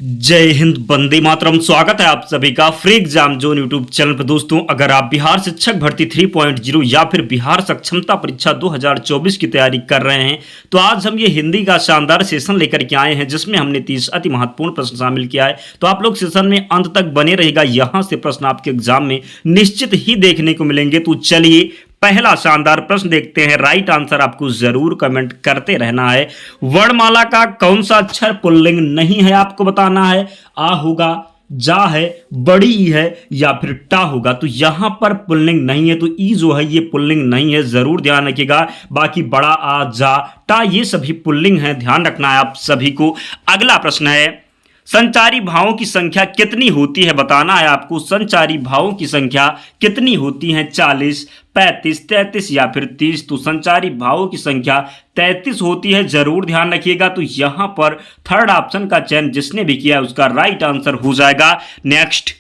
जय हिंद, वंदे मातरम। स्वागत है आप सभी का free exam zone YouTube channel पर। दोस्तों, अगर आप बिहार शिक्षक भर्ती 3.0 या फिर बिहार सक्षमता परीक्षा 2024 की तैयारी कर रहे हैं तो आज हम ये हिंदी का शानदार सेशन लेकर के आए हैं जिसमें हमने 30 अति महत्वपूर्ण प्रश्न शामिल किया है। तो आप लोग सेशन में अंत तक बने रहेगा, यहां से प्रश्न आपके एग्जाम में निश्चित ही देखने को मिलेंगे। तो चलिए पहला शानदार प्रश्न देखते हैं। राइट आंसर आपको जरूर कमेंट करते रहना है। वर्णमाला का कौन सा अक्षर पुल्लिंग नहीं है आपको बताना है। आ होगा, जा है, बड़ी ई है या फिर टा होगा। तो यहां पर पुल्लिंग नहीं है, तो ई जो है ये पुल्लिंग नहीं है, जरूर ध्यान रखिएगा। बाकी बड़ा, आ, जा, टा ये सभी पुल्लिंग है, ध्यान रखना है आप सभी को। अगला प्रश्न है, संचारी भावों की संख्या कितनी होती है बताना है आपको। संचारी भावों की संख्या कितनी होती है? 40, 35, 33 या फिर 30। तो संचारी भावों की संख्या 33 होती है, जरूर ध्यान रखिएगा। तो यहां पर थर्ड ऑप्शन का चयन जिसने भी किया उसका राइट आंसर हो जाएगा। नेक्स्ट,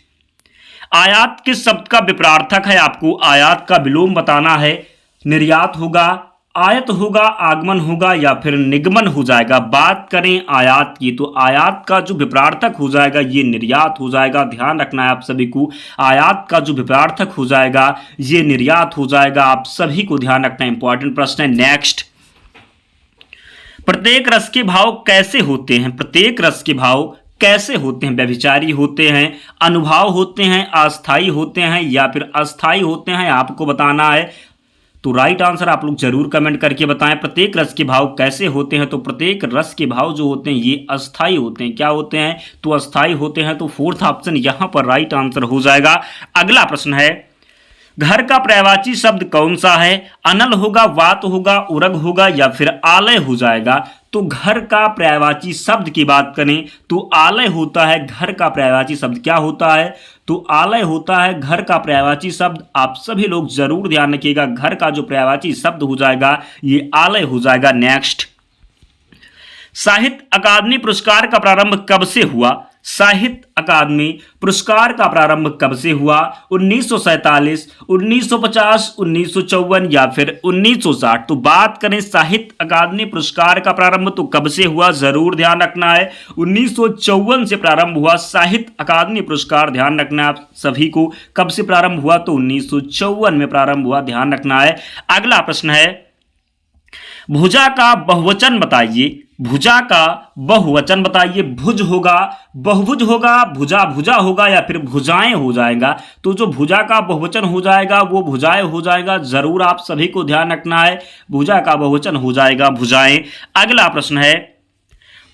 आयात किस शब्द का विपरार्थक है आपको। आयात का विलोम बताना है। निर्यात होगा, आयत होगा, आगमन होगा या फिर निगमन हो जाएगा। बात करें आयात की तो आयात का जो विपरार्थक हो जाएगा ये निर्यात हो जाएगा, ध्यान रखना है आप सभी को। आयात का जो विपरार्थक हो जाएगा ये निर्यात हो जाएगा, आप सभी को ध्यान रखना। इंपॉर्टेंट प्रश्न है। नेक्स्ट, प्रत्येक रस के भाव कैसे होते हैं। प्रत्येक रस के भाव कैसे होते हैं? व्यभिचारी होते हैं, अनुभाव होते हैं, अस्थाई होते हैं या फिर अस्थाई होते हैं, आपको बताना है। तो राइट आंसर आप लोग जरूर कमेंट करके बताएं। प्रत्येक रस के भाव कैसे होते हैं? तो प्रत्येक रस के भाव जो होते हैं ये अस्थाई होते हैं। क्या होते हैं? तो अस्थाई होते हैं। तो फोर्थ ऑप्शन यहां पर राइट आंसर हो जाएगा। अगला प्रश्न है, घर का पर्यायवाची शब्द कौन सा है। अनल होगा, वात होगा, उरग होगा या फिर आलय हो जाएगा। तो घर का पर्यायवाची शब्द की बात करें तो आलय होता है। घर का पर्यायवाची शब्द क्या होता है? तो आलय होता है घर का पर्यायवाची शब्द। आप सभी लोग जरूर ध्यान रखिएगा, घर का जो पर्यायवाची शब्द हो जाएगा ये आलय हो जाएगा। नेक्स्ट, साहित्य अकादमी पुरस्कार का प्रारंभ कब से हुआ। साहित्य अकादमी पुरस्कार का प्रारंभ कब से हुआ? 1947, 1950, 1954 या फिर 1960। तो बात करें साहित्य अकादमी पुरस्कार का प्रारंभ तो कब से हुआ, जरूर ध्यान रखना है। 1954 से प्रारंभ हुआ साहित्य अकादमी पुरस्कार, ध्यान रखना है आप सभी को। कब से प्रारंभ हुआ? तो 1954 में प्रारंभ हुआ, ध्यान रखना है। अगला प्रश्न है, भुजा का बहुवचन बताइए। भुजा का बहुवचन बताइए। भुज होगा, बहुभुज होगा, भुजा भुजा होगा या फिर भुजाएं हो जाएगा। तो जो भुजा का बहुवचन हो जाएगा वो भुजाएं हो जाएगा, जरूर आप सभी को ध्यान रखना है। भुजा का बहुवचन हो जाएगा भुजाएं। अगला प्रश्न है,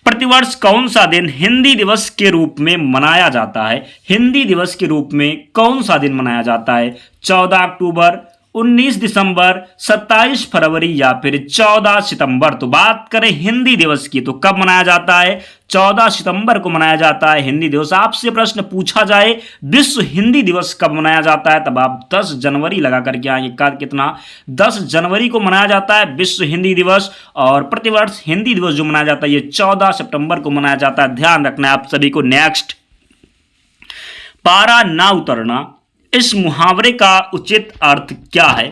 प्रतिवर्ष कौन सा दिन हिंदी दिवस के रूप में मनाया जाता है। हिंदी दिवस के रूप में कौन सा दिन मनाया जाता है? 14 अक्टूबर, 19 दिसंबर, 27 फरवरी या फिर 14 सितंबर। तो बात करें हिंदी दिवस की तो कब मनाया जाता है? 14 सितंबर को मनाया जाता है हिंदी दिवस। आपसे प्रश्न पूछा जाए विश्व हिंदी दिवस कब मनाया जाता है तब आप 10 जनवरी लगा करके आएंगे। कितना? 10 जनवरी को मनाया जाता है विश्व हिंदी दिवस। और प्रतिवर्ष हिंदी दिवस जो मनाया जाता है ये 14 सितंबर को मनाया जाता है, ध्यान रखना है आप सभी को। नेक्स्ट, पारा ना उतरना, इस मुहावरे का उचित अर्थ क्या है।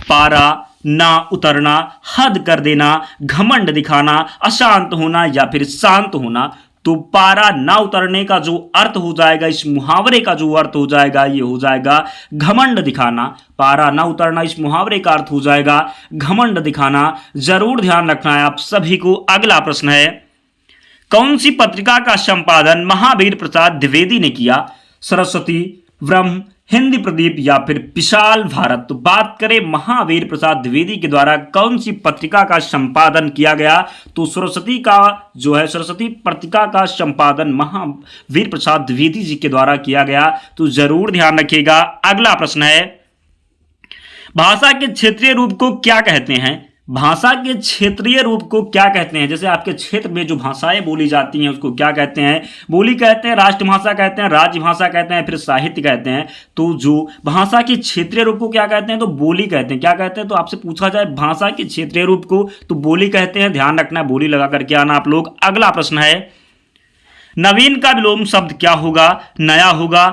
पारा ना उतरना, हद कर देना, घमंड दिखाना, अशांत होना या फिर शांत होना। तो पारा ना उतरने का जो अर्थ हो जाएगा, इस मुहावरे का जो अर्थ हो जाएगा ये हो जाएगा घमंड दिखाना। पारा ना उतरना इस मुहावरे का अर्थ हो जाएगा घमंड दिखाना, जरूर ध्यान रखना है आप सभी को। अगला प्रश्न है, कौन सी पत्रिका का संपादन महावीर प्रसाद द्विवेदी ने किया। सरस्वती, ब्रह्म, हिंदी प्रदीप या फिर विशाल भारत। तो बात करें महावीर प्रसाद द्विवेदी के द्वारा कौन सी पत्रिका का संपादन किया गया। तो सरस्वती का जो है सरस्वती पत्रिका का संपादन महावीर प्रसाद द्विवेदी जी के द्वारा किया गया, तो जरूर ध्यान रखिएगा। अगला प्रश्न है, भाषा के क्षेत्रीय रूप को क्या कहते हैं। भाषा के क्षेत्रीय रूप को क्या कहते हैं? जैसे आपके क्षेत्र में जो भाषाएं बोली जाती हैं उसको क्या कहते हैं। बोली कहते हैं, राष्ट्रभाषा कहते हैं, राज्य भाषा कहते हैं, फिर साहित्य कहते हैं। तो जो भाषा के क्षेत्रीय रूप को क्या कहते हैं? तो बोली कहते हैं। क्या कहते हैं? तो आपसे पूछा जाए भाषा के क्षेत्रीय रूप को तो बोली कहते हैं, ध्यान रखना है, बोली लगा करके आना आप लोग। अगला प्रश्न है, नवीन का विलोम शब्द क्या होगा? नया होगा,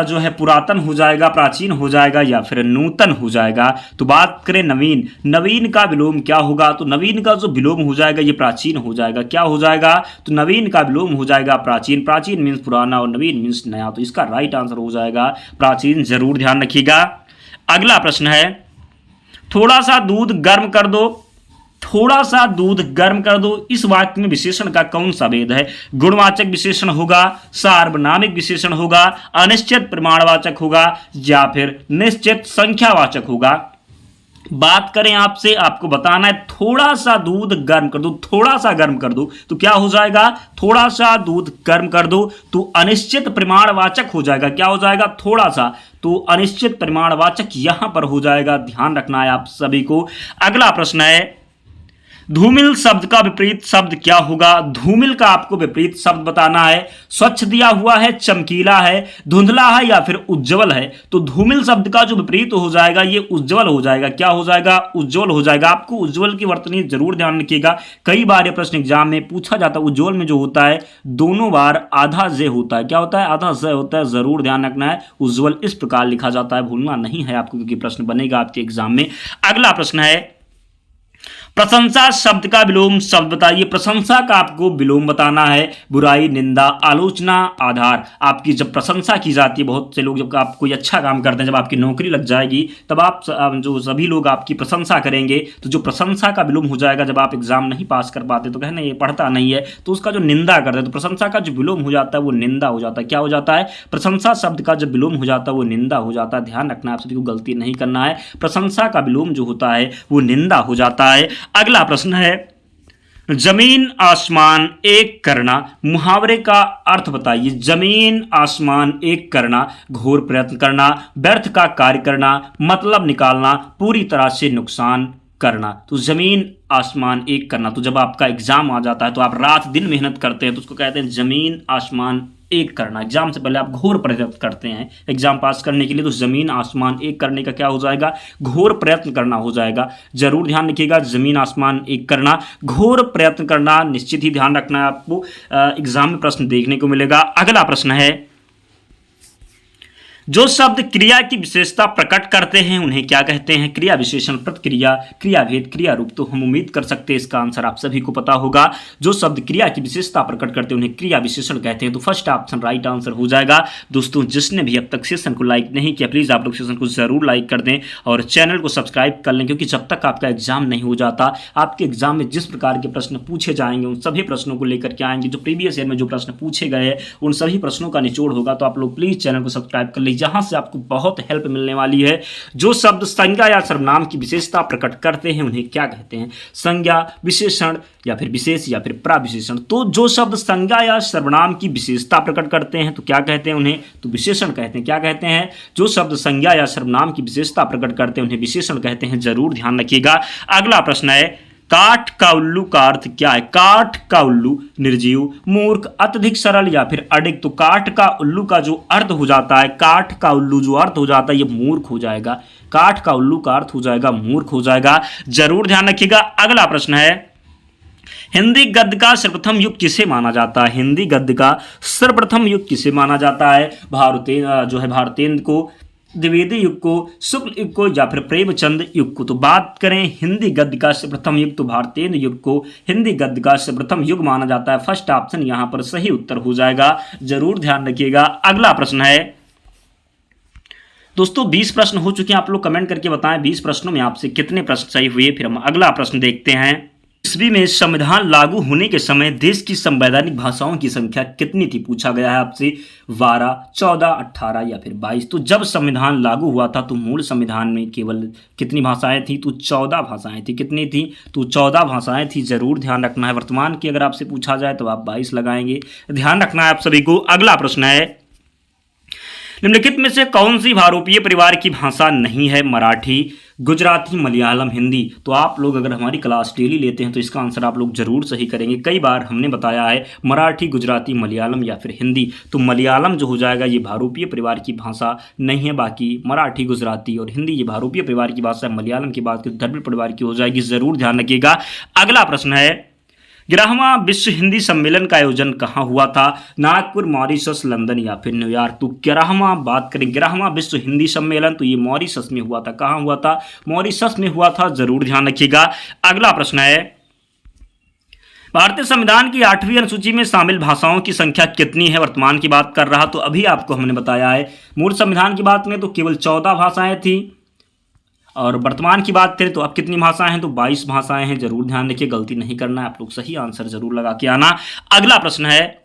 जो है पुरातन हो जाएगा, प्राचीन हो जाएगा, या फिर नूतन हो जाएगा। तो बात करें नवीन, नवीन का विलोम क्या होगा? तो नवीन का जो विलोम हो जाएगा ये प्राचीन हो जाएगा। क्या हो जाएगा? तो नवीन का विलोम हो जाएगा प्राचीन। प्राचीन मीन्स पुराना और नवीन मीन्स नया। तो इसका राइट आंसर हो जाएगा प्राचीन। जरूर ध्यान रखिएगा। अगला प्रश्न है, थोड़ा सा दूध गर्म कर दो, थोड़ा सा दूध गर्म कर दो, इस वाक्य में विशेषण का कौन सा भेद है? गुणवाचक विशेषण होगा, सार्वनामिक विशेषण होगा, अनिश्चित प्रमाणवाचक होगा, या फिर निश्चित संख्यावाचक होगा? बात करें आपसे, आपको बताना है थोड़ा सा दूध गर्म कर दो, थोड़ा सा गर्म कर दो, तो क्या हो जाएगा? थोड़ा सा दूध गर्म कर दो, तो अनिश्चित प्रमाणवाचक हो जाएगा। क्या हो जाएगा? थोड़ा सा, तो अनिश्चित प्रमाणवाचक यहां पर हो जाएगा। ध्यान रखना है आप सभी को। अगला प्रश्न है, धूमिल शब्द का विपरीत शब्द क्या होगा? धूमिल का आपको विपरीत शब्द बताना है। स्वच्छ दिया हुआ है, चमकीला है, धुंधला है, या फिर उज्जवल है? तो धूमिल शब्द का जो विपरीत हो जाएगा ये उज्जवल हो जाएगा। क्या हो जाएगा? उज्जवल हो जाएगा। आपको उज्जवल की वर्तनी जरूर ध्यान रखिएगा। कई बार ये प्रश्न एग्जाम में पूछा जाता है। उज्जवल में जो होता है दोनों बार आधा जे होता है। क्या होता है? आधा जे होता है। जरूर ध्यान रखना है। उज्जवल इस प्रकार लिखा जाता है, भूलना नहीं है आपको, क्योंकि प्रश्न बनेगा आपके एग्जाम में। अगला प्रश्न है, प्रशंसा शब्द का विलोम शब्द बताइए। प्रशंसा का आपको विलोम बताना है। बुराई, निंदा, आलोचना, आधार। आपकी जब प्रशंसा की जाती है, बहुत से लोग जब आप कोई अच्छा काम करते हैं, जब आपकी नौकरी लग जाएगी, तब आप जो सभी लोग आपकी प्रशंसा करेंगे, तो जो प्रशंसा का विलोम हो जाएगा, जब आप एग्जाम नहीं पास कर पाते तो कहना ये पढ़ता नहीं है, तो उसका जो निंदा करते हैं, तो प्रशंसा का जो विलोम हो जाता है वो निंदा हो जाता है। क्या हो जाता है? प्रशंसा शब्द का जब विलोम हो जाता है वो निंदा हो जाता है। ध्यान रखना है, आप सभी को गलती नहीं करना है। प्रशंसा का विलोम जो होता है वो निंदा हो जाता है। अगला प्रश्न है, जमीन आसमान एक करना, मुहावरे का अर्थ बताइए। जमीन आसमान एक करना, घोर प्रयत्न करना, व्यर्थ का कार्य करना, मतलब निकालना, पूरी तरह से नुकसान करना। तो जमीन आसमान एक करना, तो जब आपका एग्जाम आ जाता है तो आप रात दिन मेहनत करते हैं, तो उसको कहते हैं जमीन आसमान एक करना। एग्जाम से पहले आप घोर प्रयत्न करते हैं एग्जाम पास करने के लिए, तो जमीन आसमान एक करने का क्या हो जाएगा? घोर प्रयत्न करना हो जाएगा। जरूर ध्यान रखिएगा, जमीन आसमान एक करना, घोर प्रयत्न करना, निश्चित ही ध्यान रखना है आपको। एग्जाम में प्रश्न देखने को मिलेगा। अगला प्रश्न है, जो शब्द क्रिया की विशेषता प्रकट करते हैं उन्हें क्या कहते हैं? क्रिया विशेषण, प्रतिक्रिया, क्रियाभेद, क्रिया रूप। तो हम उम्मीद कर सकते हैं इसका आंसर आप सभी को पता होगा। जो शब्द क्रिया की विशेषता प्रकट करते हैं उन्हें क्रिया विशेषण कहते हैं। तो फर्स्ट ऑप्शन राइट आंसर हो जाएगा। दोस्तों, जिसने भी अब तक सेशन को लाइक नहीं किया, प्लीज़ आप लोग सेशन को जरूर लाइक कर दें और चैनल को सब्सक्राइब कर लें, क्योंकि जब तक आपका एग्जाम नहीं हो जाता, आपके एग्जाम में जिस प्रकार के प्रश्न पूछे जाएंगे उन सभी प्रश्नों को लेकर के आएंगे। जो प्रीवियस ईयर में जो प्रश्न पूछे गए हैं उन सभी प्रश्नों का निचोड़ होगा। तो आप लोग प्लीज़ चैनल को सब्सक्राइब कर लीजिए, जहाँ से आपको बहुत हेल्प मिलने वाली है। जो शब्द संज्ञा या सर्वनाम की विशेषता प्रकट करते हैं उन्हें क्या कहते हैं? संज्ञा, विशेषण, या फिर विशेष, या फिर प्रविशेषण। तो जो शब्द संज्ञा या सर्वनाम की विशेषता प्रकट करते हैं तो क्या कहते हैं उन्हें? तो विशेषण कहते हैं। क्या कहते हैं? जो शब्द संज्ञा या सर्वनाम की विशेषता प्रकट करते हैं उन्हें विशेषण कहते हैं। जरूर ध्यान रखिएगा। अगला प्रश्न है, काठ का उल्लू का अर्थ क्या है? काठ का उल्लू, निर्जीव, मूर्ख, अत्यधिक सरल, या फिर अडिग। तो काठ का उल्लू का जो अर्थ हो जाता है, काठ का उल्लू जो अर्थ हो जाता है ये मूर्ख हो जाएगा। काठ का उल्लू का अर्थ हो जाएगा मूर्ख हो जाएगा। जरूर ध्यान रखिएगा। अगला प्रश्न है, हिंदी गद्य का सर्वप्रथम युग किसे माना जाता है? हिंदी गद्य का सर्वप्रथम युग किसे माना जाता है? भारतेंद्र को, द्विवेदी युग को, शुक्ल युग को, या फिर प्रेमचंद युग को। तो बात करें हिंदी गद्य का सर्वप्रथम युग, तो भारतेंद्र युग को हिंदी गद्य का सर्वप्रथम युग माना जाता है। फर्स्ट ऑप्शन यहां पर सही उत्तर हो जाएगा। जरूर ध्यान रखिएगा। अगला प्रश्न है, दोस्तों 20 प्रश्न हो चुके हैं। आप लोग कमेंट करके बताएं 20 प्रश्नों में आपसे कितने प्रश्न सही हुए। फिर हम अगला प्रश्न देखते हैं। ईस्वी में संविधान लागू होने के समय देश की संवैधानिक भाषाओं की संख्या कितनी थी? पूछा गया है आपसे। 12, 14, 18 या फिर 22। तो जब संविधान लागू हुआ था तो मूल संविधान में केवल कितनी भाषाएं थी? तो 14 भाषाएं थी। कितनी थी? तो 14 भाषाएं थी। जरूर ध्यान रखना है। वर्तमान की अगर आपसे पूछा जाए तो आप 22 लगाएंगे। ध्यान रखना है आप सभी को। अगला प्रश्न है, निम्नलिखित में से कौन सी भारोपीय परिवार की भाषा नहीं है? मराठी, गुजराती, मलयालम, हिंदी। तो आप लोग अगर हमारी क्लास डेली लेते हैं तो इसका आंसर आप लोग जरूर सही करेंगे। कई बार हमने बताया है मराठी, गुजराती, मलयालम या फिर हिंदी। तो मलयालम जो हो जाएगा ये भारोपीय परिवार की भाषा नहीं है। बाकी मराठी, गुजराती और हिंदी ये भारोपीय परिवार की भाषा है। मलयालम की बात की द्रविड़ परिवार की हो जाएगी। जरूर ध्यान रखिएगा। अगला प्रश्न है, 11वां विश्व हिंदी सम्मेलन का आयोजन कहाँ हुआ था? नागपुर, मॉरिशस, लंदन या फिर न्यूयॉर्क। तो 11वां बात करें 11वां विश्व हिंदी सम्मेलन तो ये मॉरिशस में हुआ था। कहाँ हुआ था? मॉरिशस में हुआ था, जरूर ध्यान रखिएगा। अगला प्रश्न है, भारतीय संविधान की 8वीं अनुसूची में शामिल भाषाओं की संख्या कितनी है? वर्तमान की बात कर रहा तो अभी आपको हमने बताया है, मूल संविधान की बात करें तो केवल 14 भाषाएं थी और वर्तमान की बात करें तो अब कितनी भाषाएं हैं? तो 22 भाषाएं हैं। जरूर ध्यान रखिए, गलती नहीं करना है, आप लोग सही आंसर जरूर लगा के आना। अगला प्रश्न है,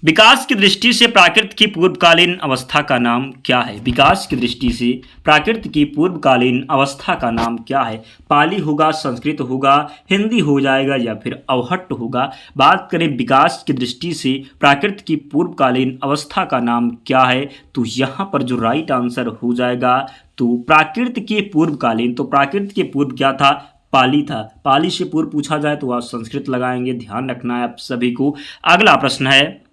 विकास की दृष्टि से प्राकृत की पूर्वकालीन अवस्था का नाम क्या है? विकास की दृष्टि से प्राकृत की पूर्वकालीन अवस्था का नाम क्या है? पाली होगा, संस्कृत होगा, हिंदी हो जाएगा या फिर अवहट्ट होगा? बात करें विकास की दृष्टि से प्राकृत की पूर्वकालीन अवस्था का नाम क्या है? तो यहाँ पर जो राइट आंसर हो जाएगा तो प्राकृत के पूर्वकालीन, तो प्राकृत के पूर्व क्या था? पाली था। पाली से पूर्व पूछा जाए तो आप संस्कृत लगाएंगे, ध्यान रखना है आप सभी को। अगला प्रश्न है,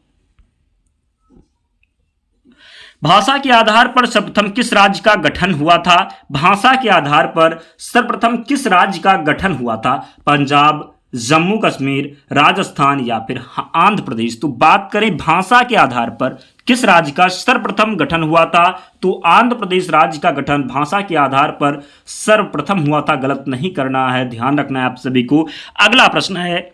भाषा के आधार पर सर्वप्रथम किस राज्य का गठन हुआ था? भाषा के आधार पर सर्वप्रथम किस राज्य का गठन हुआ था? पंजाब, जम्मू कश्मीर, राजस्थान या फिर आंध्र प्रदेश? तो बात करें भाषा के आधार पर किस राज्य का सर्वप्रथम गठन हुआ था? तो आंध्र प्रदेश राज्य का गठन भाषा के आधार पर सर्वप्रथम हुआ था। गलत नहीं करना है, ध्यान रखना है आप सभी को। अगला प्रश्न है,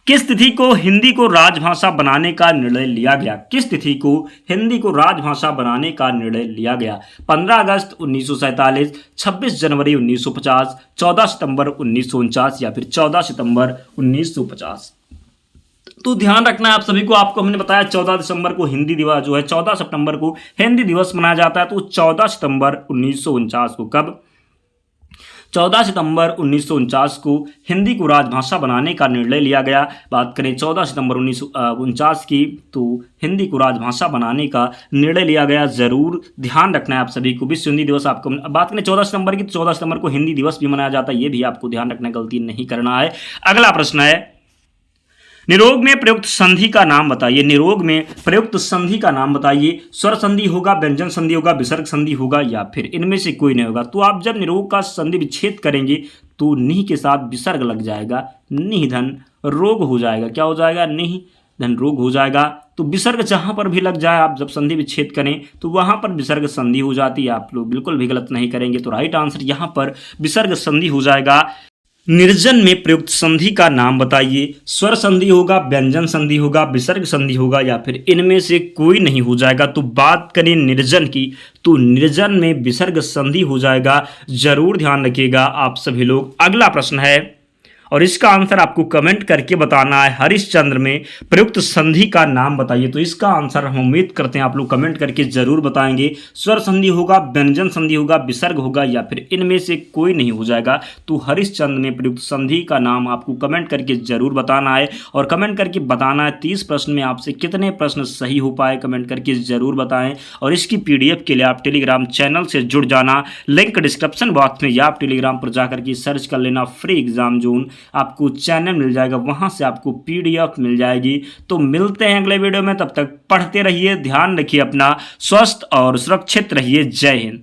किस तिथि को हिंदी को राजभाषा बनाने का निर्णय लिया गया? किस तिथि को हिंदी को राजभाषा बनाने का निर्णय लिया गया? 15 अगस्त 1947, 26 जनवरी 1950, 14 सितंबर 1949 या फिर 14 सितंबर 1950? तो ध्यान रखना है आप सभी को, आपको हमने बताया 14 दिसंबर को हिंदी दिवस जो है, 14 सितंबर को हिंदी दिवस मनाया जाता है। तो 14 सितंबर 1949 को, कब? 14 सितंबर 1949 को हिंदी को राजभाषा बनाने का निर्णय लिया गया। बात करें 14 सितंबर 1949 की तो हिंदी को राजभाषा बनाने का निर्णय लिया गया। जरूर ध्यान रखना है आप सभी को। विश्व हिंदी दिवस आपको बात करें 14 सितंबर की तो 14 सितंबर को हिंदी दिवस भी मनाया जाता है, ये भी आपको ध्यान रखना, गलती नहीं करना है। अगला प्रश्न है, निरोग में प्रयुक्त संधि का नाम बताइए। निरोग में प्रयुक्त संधि का नाम बताइए। स्वर संधि होगा, व्यंजन संधि होगा, विसर्ग संधि होगा या फिर इनमें से कोई नहीं होगा? तो आप जब निरोग का संधि विच्छेद करेंगे तो निह के साथ विसर्ग लग जाएगा, निह धन रोग हो जाएगा। क्या हो जाएगा? निह धन रोग हो जाएगा। तो विसर्ग जहां पर भी लग जाए, आप जब संधि विच्छेद करें तो वहां पर विसर्ग संधि हो जाती है। आप लोग बिल्कुल भी गलत नहीं करेंगे, तो राइट आंसर यहां पर विसर्ग संधि हो जाएगा। निर्जन में प्रयुक्त संधि का नाम बताइए। स्वर संधि होगा, व्यंजन संधि होगा, विसर्ग संधि होगा या फिर इनमें से कोई नहीं हो जाएगा? तो बात करें निर्जन की तो निर्जन में विसर्ग संधि हो जाएगा। जरूर ध्यान रखिएगा आप सभी लोग। अगला प्रश्न है और इसका आंसर आपको कमेंट करके बताना है। हरिश्चंद्र में प्रयुक्त संधि का नाम बताइए। तो इसका आंसर हम उम्मीद करते हैं आप लोग कमेंट करके जरूर बताएंगे। स्वर संधि होगा, व्यंजन संधि होगा, विसर्ग होगा या फिर इनमें से कोई नहीं हो जाएगा? तो हरिश्चंद्र में प्रयुक्त संधि का नाम आपको कमेंट करके जरूर बताना है और कमेंट करके बताना है 30 प्रश्न में आपसे कितने प्रश्न सही हो पाए, कमेंट करके जरूर बताएं। और इसकी PDF के लिए आप टेलीग्राम चैनल से जुड़ जाना, लिंक डिस्क्रिप्शन बॉक्स में या आप टेलीग्राम पर जाकर के सर्च कर लेना फ्री एग्जाम जोन, आपको चैनल मिल जाएगा, वहां से आपको PDF मिल जाएगी। तो मिलते हैं अगले वीडियो में, तब तक पढ़ते रहिए, ध्यान रखिए अपना, स्वस्थ और सुरक्षित रहिए। जय हिंद।